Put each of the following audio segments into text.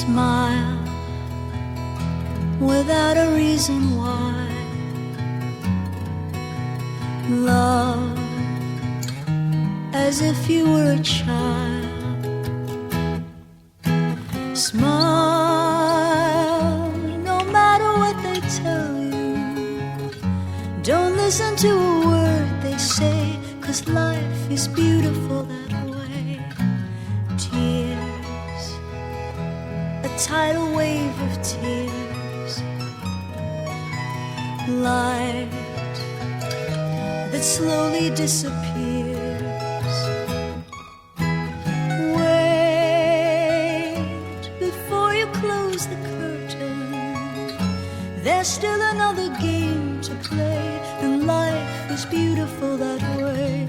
smile without a reason why. Love as if you were a child. Smile no matter what they tell you. Don't listen to a word they say, 'cause life is beautiful that way. Tears, a tidal wave of tears. Light that slowly disappears. Wait before you close the curtain. There's still another game to play, and life is beautiful that way.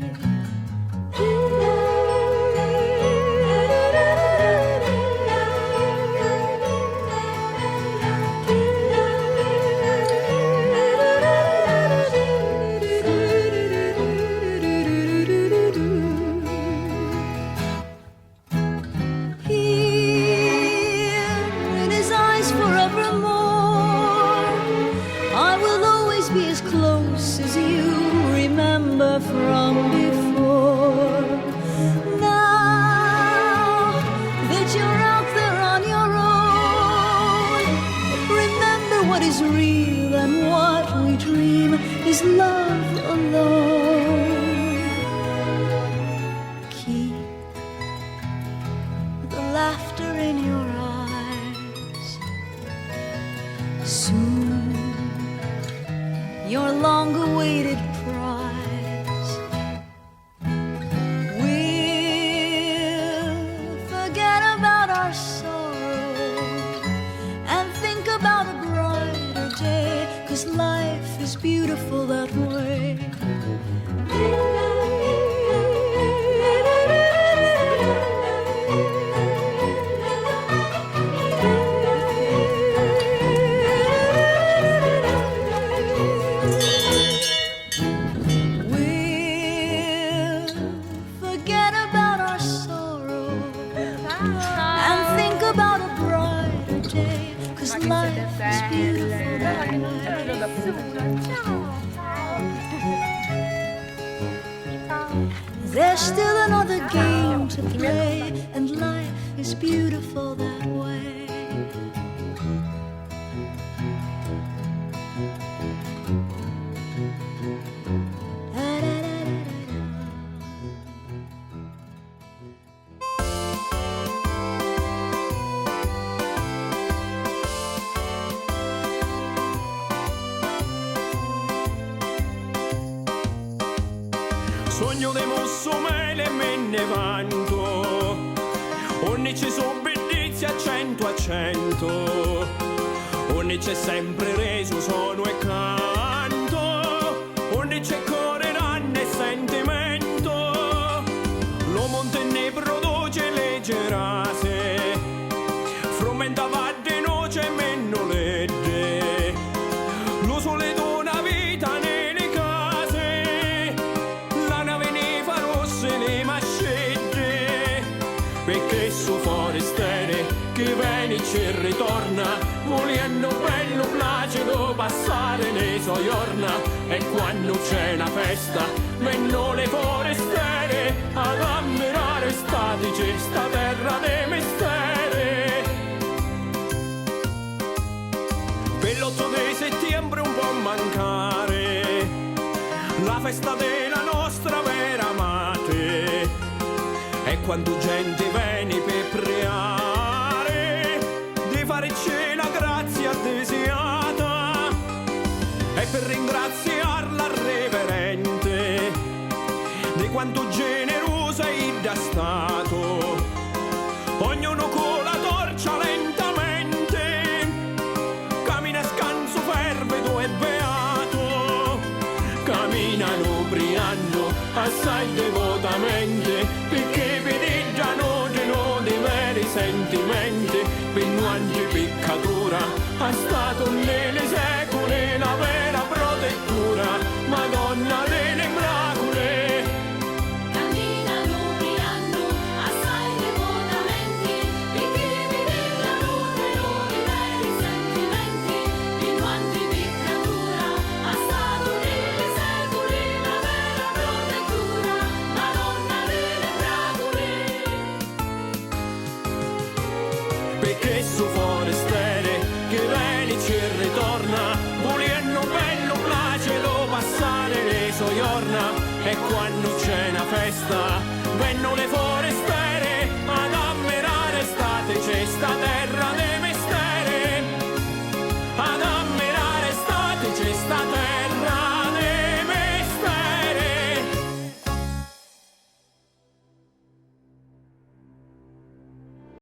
From before. Now that you're out there on your own, remember what is real, and what we dream is love alone. Keep the laughter in your eyes. Soon your long-awaited life is beautiful that way. We'll forget about our sorrow and think about a brighter day, 'cause life is beautiful that way. There's still another game to play, and life is beautiful that way. Sogno dei Mussomeli e me ne vanto, ogni ci sono bellezze a 100, ogni c'è sempre reso suono e canto, ogni c'è cuore, ranne e sentimento, l'uomo ne produce le gerase, frumenta va di noce e meno ledde, lo sole dona vita nelle case, la nave ne fa rosse le mascette, perché su forestiere che viene e ci ritorna, volendo bello placido passare le sue giorna, e quando c'è una festa vengono le forestiere ad ammirare statici sta terra dei misteri. Per l'8 di settembre un po' mancare la festa della nostra vera amate, e quando gente viene per pregare di farci la grazia desiata, e per ringraziarla reverente di quanto generosa e da stato, ognuno con la torcia lentamente cammina scanso fervido e beato, camminano brillando assai devotamente, perché vedeggiano di noi dei veri sentimenti, per nuanti peccatura ha stato nelle secole la vera protettura, Madonna delle miracole. Camminano brillando assai devotamente, perché vedeggiano perché su forestere che veni ci ritorna, volendo bello placido passare le sue giorna, e quando c'è una festa vengono le fuori